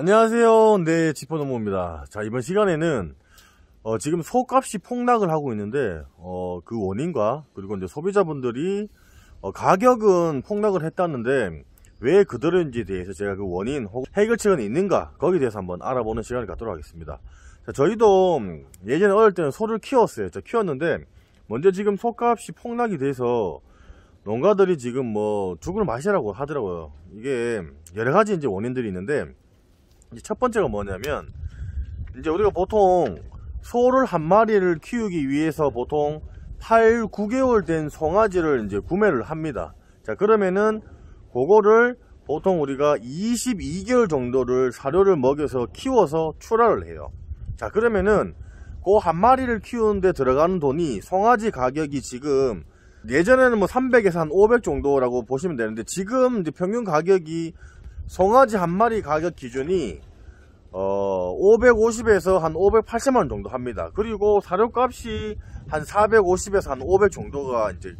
안녕하세요. 네, 지퍼노모입니다. 자, 이번 시간에는 지금 소값이 폭락을 하고 있는데 그 원인과 그리고 이제 소비자분들이 가격은 폭락을 했다는데 왜 그들인지에 대해서 제가 그 원인 혹은 해결책은 있는가, 거기에 대해서 한번 알아보는 시간을 갖도록 하겠습니다. 자, 저희도 예전에 어릴 때는 소를 키웠어요. 키웠는데 먼저 지금 소값이 폭락이 돼서 농가들이 지금 뭐 죽을 맛이라고 하더라고요. 이게 여러 가지 이제 원인들이 있는데, 이제 첫 번째가 뭐냐면, 이제 우리가 보통 소를 한 마리를 키우기 위해서 보통 8, 9개월 된 송아지를 이제 구매를 합니다. 자, 그러면은 그거를 보통 우리가 22개월 정도를 사료를 먹여서 키워서 출하를 해요. 자, 그러면은 그 한 마리를 키우는데 들어가는 돈이, 송아지 가격이 지금 예전에는 뭐 300에서 한 500 정도라고 보시면 되는데, 지금 이제 평균 가격이 송아지 한 마리 가격 기준이 550에서 한 580만원 정도 합니다. 그리고 사료값이 한 450에서 한 500 정도가 이제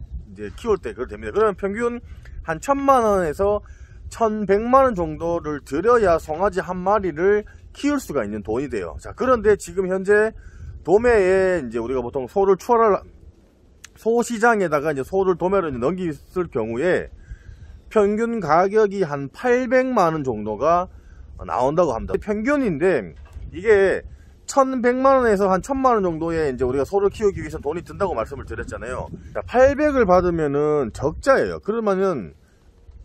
키울 때 그렇게 됩니다. 그러면 평균 한 1000만원에서 1100만원 정도를 들여야 송아지 한 마리를 키울 수가 있는 돈이 돼요. 자, 그런데 지금 현재 도매에 이제 우리가 보통 소를 소 시장에다가 이제 소를 도매로 이제 넘겼을 경우에 평균 가격이 한 800만원 정도가 나온다고 합니다. 평균인데 이게 1100만원에서 한 1000만원 정도의 이제 우리가 소를 키우기 위해서 돈이 든다고 말씀을 드렸잖아요. 800을 받으면은 적자예요. 그러면은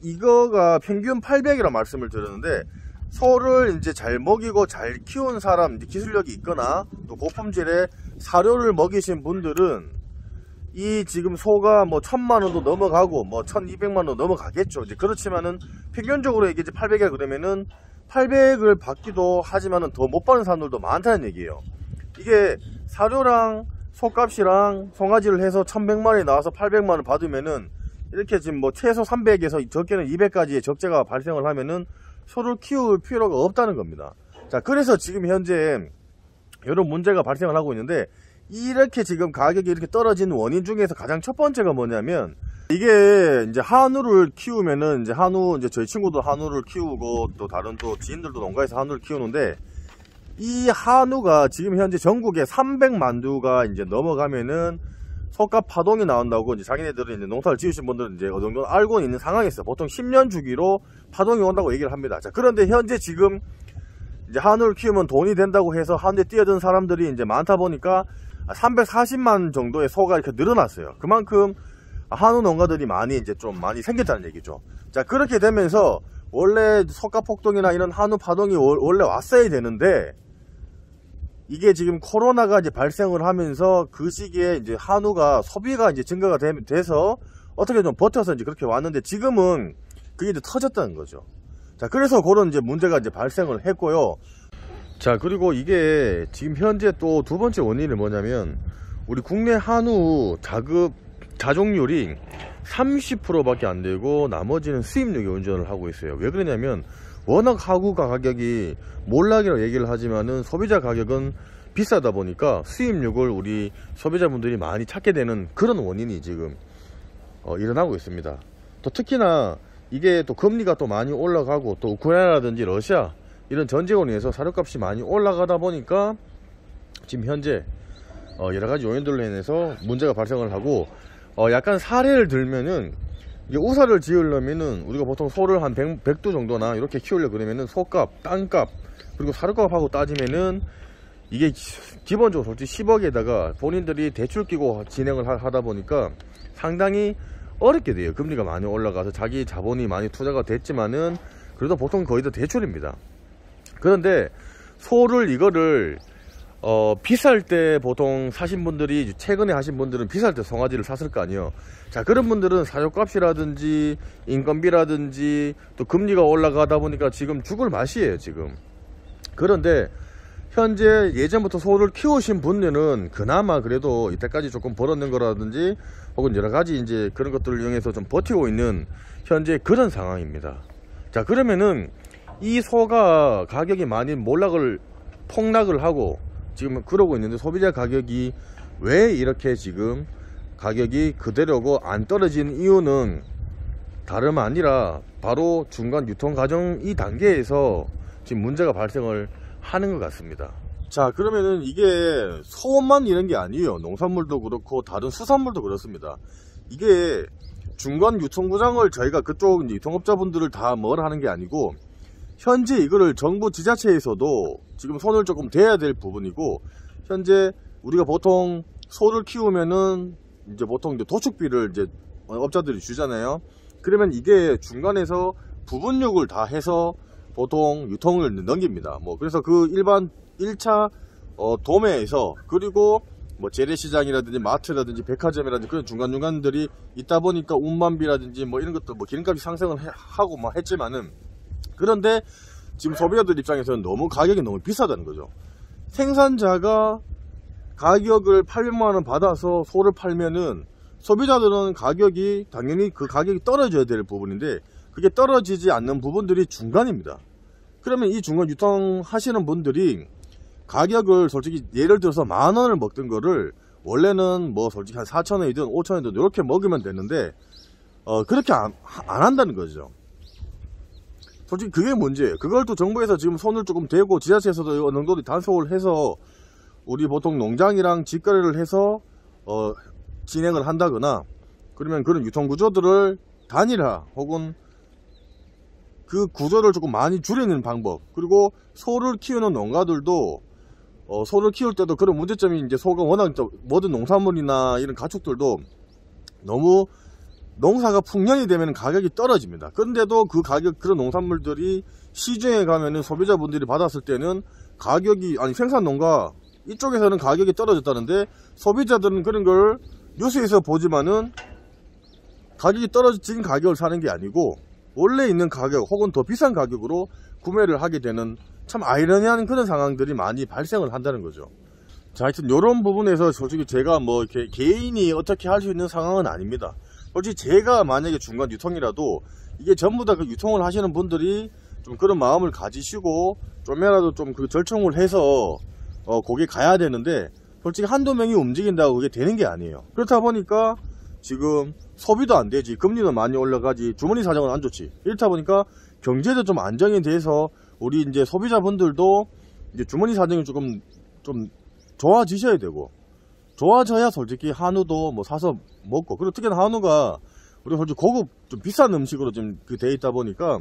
이거가 평균 800이라 말씀을 드렸는데, 소를 이제 잘 먹이고 잘 키운 사람, 이제 기술력이 있거나 또 고품질의 사료를 먹이신 분들은 이 지금 소가 뭐 1000만원도 넘어가고 뭐 1200만원도 넘어가겠죠. 이제 그렇지만은 평균적으로 이게 이제 800이라 그러면은 800을 받기도 하지만은 더 못 받는 사람들도 많다는 얘기예요. 이게 사료랑 소값이랑 송아지를 해서 1100만원이 나와서 800만원 받으면은 이렇게 지금 뭐 최소 300에서 적게는 200까지의 적재가 발생을 하면은 소를 키울 필요가 없다는 겁니다. 자, 그래서 지금 현재 이런 문제가 발생을 하고 있는데, 이렇게 지금 가격이 이렇게 떨어진 원인 중에서 가장 첫 번째가 뭐냐면, 이게 이제 한우를 키우면은 이제 저희 친구도 한우를 키우고 또 다른 또 지인들도 농가에서 한우를 키우는데, 이 한우가 지금 현재 전국에 300만 두가 이제 넘어가면은 소값 파동이 나온다고 이제 자기네들은 이제 농사를 지으신 분들은 이제 어느 정도 알고 있는 상황에서 보통 10년 주기로 파동이 온다고 얘기를 합니다. 자, 그런데 현재 지금 이제 한우를 키우면 돈이 된다고 해서 한우에 뛰어든 사람들이 이제 많다 보니까 340만 정도의 소가 이렇게 늘어났어요. 그만큼 한우 농가들이 좀 많이 생겼다는 얘기죠. 자, 그렇게 되면서 원래 소값 폭동이나 이런 한우 파동이 원래 왔어야 되는데, 이게 지금 코로나가 이제 발생을 하면서 그 시기에 이제 한우가 소비가 이제 증가가 돼서 어떻게 좀 버텨서 이제 그렇게 왔는데, 지금은 그게 이제 터졌다는 거죠. 자, 그래서 그런 이제 문제가 이제 발생을 했고요. 자, 그리고 이게 지금 현재 또 두 번째 원인이 뭐냐면, 우리 국내 한우 자족률이 30%밖에 안 되고 나머지는 수입력이 운전을 하고 있어요. 왜 그러냐면, 워낙 한우 가격이 몰락이라고 얘기를 하지만은 소비자 가격은 비싸다 보니까 수입력을 우리 소비자분들이 많이 찾게 되는 그런 원인이 지금 일어나고 있습니다. 또 특히나 이게 또 금리가 또 많이 올라가고, 또 우크라이나라든지 러시아 이런 전쟁으로 인해서 사료값이 많이 올라가다 보니까 지금 현재 여러가지 요인들로 인해서 문제가 발생을 하고, 약간 사례를 들면은, 이게 우사를 지으려면은 우리가 보통 소를 한 100두 정도나 이렇게 키우려 그러면은 소값, 땅값, 그리고 사료값하고 따지면은 이게 기본적으로 솔직히 10억에다가 본인들이 대출 끼고 진행을 하다 보니까 상당히 어렵게 돼요. 금리가 많이 올라가서 자기 자본이 많이 투자가 됐지만은 그래도 보통 거의 다 대출입니다. 그런데 소를 이거를 비쌀 때 보통 사신 분들이, 최근에 하신 분들은 비쌀 때 송아지를 샀을 거 아니에요. 자, 그런 분들은 사료값이라든지 인건비라든지 또 금리가 올라가다 보니까 지금 죽을 맛이에요, 지금. 그런데 현재 예전부터 소를 키우신 분들은 그나마 그래도 이때까지 조금 벌었는 거라든지 혹은 여러 가지 이제 그런 것들을 이용해서 좀 버티고 있는 현재 그런 상황입니다. 자, 그러면은 이 소가 가격이 많이 폭락을 하고 지금 그러고 있는데, 소비자 가격이 왜 이렇게 지금 가격이 그대로고 안 떨어지는 이유는 다름 아니라 바로 중간 유통 과정 이 단계에서 지금 문제가 발생을 하는 것 같습니다. 자, 그러면은 이게 소만 이런 게 아니에요. 농산물도 그렇고 다른 수산물도 그렇습니다. 이게 중간 유통 구장을 저희가 그쪽 유통업자분들을 다 뭘 하는 게 아니고, 현재 이거를 정부 지자체에서도 지금 손을 조금 대야 될 부분이고, 현재 우리가 보통 소를 키우면은 이제 보통 이제 도축비를 이제 업자들이 주잖아요. 그러면 이게 중간에서 부분육을 다 해서 보통 유통을 넘깁니다. 뭐 그래서 그 일반 1차 도매에서, 그리고 뭐 재래시장이라든지 마트라든지 백화점이라든지 그런 중간중간들이 있다 보니까 운반비라든지 뭐 이런 것도 뭐 기름값이 상승을 하고 막 했지만은, 그런데 지금 소비자들 입장에서는 너무 가격이 너무 비싸다는 거죠. 생산자가 가격을 800만원 받아서 소를 팔면은 소비자들은 가격이 당연히 그 가격이 떨어져야 될 부분인데, 그게 떨어지지 않는 부분들이 중간입니다. 그러면 이 중간 유통하시는 분들이 가격을 솔직히 예를 들어서 10,000원을 먹던 거를 원래는 뭐 솔직히 한 4,000원이든 5,000원이든 이렇게 먹으면 되는데 그렇게 안 한다는 거죠. 솔직히 그게 문제예요. 그걸 또 정부에서 지금 손을 조금 대고 지자체에서도 어느 정도 단속을 해서 우리 보통 농장이랑 직거래를 해서 진행을 한다거나, 그러면 그런 유통구조들을 단일화 혹은 그 구조를 조금 많이 줄이는 방법, 그리고 소를 키우는 농가들도 소를 키울 때도 그런 문제점이, 이제 소가 워낙 모든 농산물이나 이런 가축들도 너무 농사가 풍년이 되면 가격이 떨어집니다. 그런데도 그 가격, 그런 농산물들이 시중에 가면은 소비자분들이 받았을 때는 가격이, 아니 생산 농가 이쪽에서는 가격이 떨어졌다는데 소비자들은 그런 걸 뉴스에서 보지만은 가격이 떨어진 가격을 사는 게 아니고 원래 있는 가격 혹은 더 비싼 가격으로 구매를 하게 되는, 참 아이러니한 그런 상황들이 많이 발생을 한다는 거죠. 자, 하여튼 이런 부분에서 솔직히 제가 뭐 이렇게 개인이 어떻게 할 수 있는 상황은 아닙니다. 솔직히 제가 만약에 중간 유통이라도 이게 전부 다 그 유통을 하시는 분들이 좀 그런 마음을 가지시고 좀이라도 좀 그 절충을 해서 거기 가야 되는데, 솔직히 한두 명이 움직인다고 그게 되는 게 아니에요. 그렇다 보니까 지금 소비도 안 되지, 금리도 많이 올라가지, 주머니 사정은 안 좋지. 이렇다 보니까 경제도 좀 안정이 돼서 우리 이제 소비자분들도 이제 주머니 사정이 조금 좀 좋아지셔야 되고, 좋아져야 솔직히 한우도 뭐 사서 먹고, 그리고 특히나 한우가 우리 솔직히 고급 좀 비싼 음식으로 좀 그 돼 있다 보니까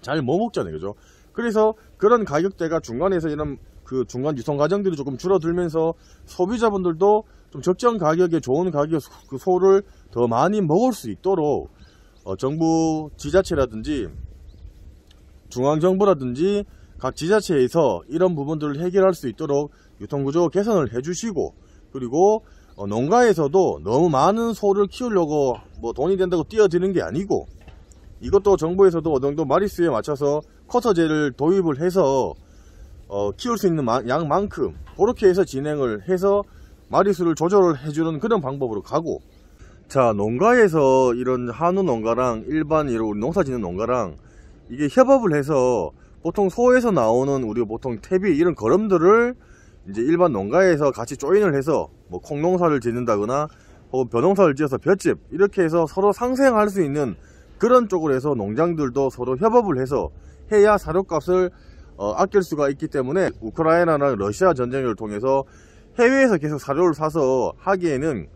잘 못 먹잖아요, 그죠? 그래서 그런 가격대가 중간에서 이런 그 중간 유통 과정들이 조금 줄어들면서 소비자분들도 좀 적정 가격에 좋은 가격에 그 소를 더 많이 먹을 수 있도록 정부 지자체라든지 중앙정부라든지 각 지자체에서 이런 부분들을 해결할 수 있도록 유통구조 개선을 해주시고, 그리고 농가에서도 너무 많은 소를 키우려고 뭐 돈이 된다고 뛰어드는 게 아니고, 이것도 정부에서도 어느 정도 마리수에 맞춰서 쿼터제를 도입을 해서 키울 수 있는 양만큼 그렇게 해서 진행을 해서 마리수를 조절을 해주는 그런 방법으로 가고, 자, 농가에서 이런 한우 농가랑 일반 이런 농사 짓는 농가랑 이게 협업을 해서 보통 소에서 나오는 우리가 보통 태비 이런 거름들을 이제 일반 농가에서 같이 조인을 해서 뭐 콩농사를 짓는다거나 혹은 벼농사를 지어서 볏짚 이렇게 해서 서로 상생할 수 있는 그런 쪽으로 해서 농장들도 서로 협업을 해서 해야 사료값을 아낄 수가 있기 때문에, 우크라이나나 러시아 전쟁을 통해서 해외에서 계속 사료를 사서 하기에는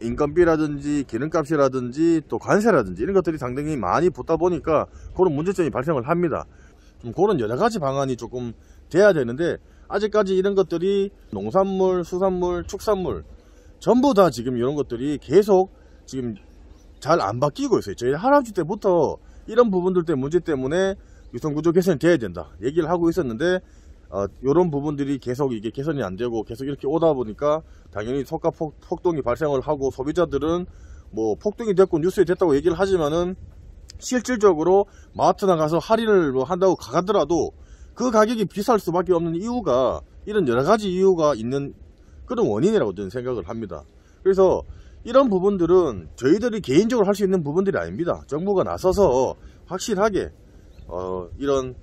인건비라든지 기름값이라든지 또 관세라든지 이런 것들이 상당히 많이 붙다 보니까 그런 문제점이 발생을 합니다. 좀 그런 여러가지 방안이 조금 돼야 되는데, 아직까지 이런 것들이 농산물, 수산물, 축산물 전부 다 지금 이런 것들이 계속 지금 잘 안 바뀌고 있어요. 저희 할아버지 때부터 이런 부분들 때 문제 때문에 유통구조 개선이 돼야 된다 얘기를 하고 있었는데, 이런 부분들이 계속 이게 개선이 안 되고 계속 이렇게 오다 보니까 당연히 소가 폭등이 발생을 하고, 소비자들은 뭐 폭등이 됐고 뉴스에 됐다고 얘기를 하지만은 실질적으로 마트나 가서 할인을 뭐 한다고 가더라도 그 가격이 비쌀 수밖에 없는 이유가 이런 여러가지 이유가 있는 그런 원인이라고 저는 생각을 합니다. 그래서 이런 부분들은 저희들이 개인적으로 할 수 있는 부분들이 아닙니다. 정부가 나서서 확실하게 이런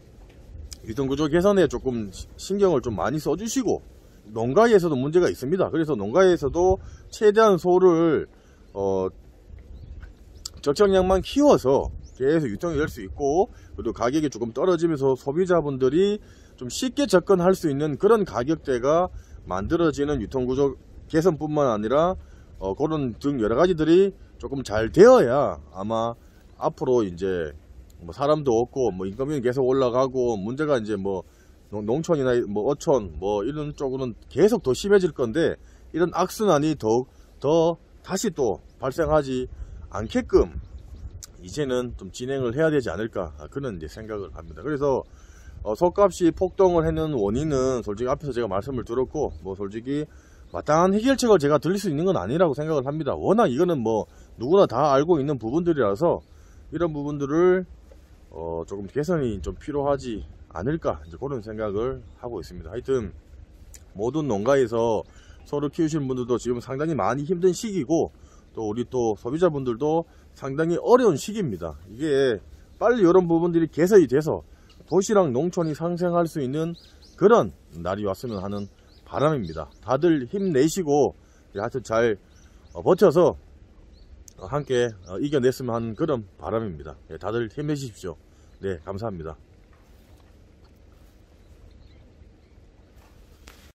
유통구조 개선에 조금 신경을 좀 많이 써주시고, 농가에서도 문제가 있습니다. 그래서 농가에서도 최대한 소를 적정량만 키워서 계속 유통이 될 수 있고, 그리고 가격이 조금 떨어지면서 소비자분들이 좀 쉽게 접근할 수 있는 그런 가격대가 만들어지는 유통구조 개선뿐만 아니라 그런 등 여러 가지들이 조금 잘 되어야 아마 앞으로 이제 뭐 사람도 없고 뭐 인건비는 계속 올라가고 문제가 이제 뭐 농촌이나 뭐 어촌 뭐 이런 쪽으로는 계속 더 심해질 건데, 이런 악순환이 더 다시 또 발생하지 않게끔 이제는 좀 진행을 해야 되지 않을까, 그런 이제 생각을 합니다. 그래서 속값이 폭등을 했는 원인은 솔직히 앞에서 제가 말씀을 들었고, 뭐 솔직히 마땅한 해결책을 제가 드릴 수 있는 건 아니라고 생각을 합니다. 워낙 이거는 뭐 누구나 다 알고 있는 부분들이라서 이런 부분들을 조금 개선이 좀 필요하지 않을까, 이제 그런 생각을 하고 있습니다. 하여튼 모든 농가에서 소를 키우시는 분들도 지금 상당히 많이 힘든 시기고, 또 우리 또 소비자분들도 상당히 어려운 시기입니다. 이게 빨리 이런 부분들이 개선이 돼서 도시랑 농촌이 상생할 수 있는 그런 날이 왔으면 하는 바람입니다. 다들 힘내시고 하여튼 잘 버텨서 함께 이겨냈으면 하는 그런 바람입니다. 다들 힘내십시오. 네, 감사합니다.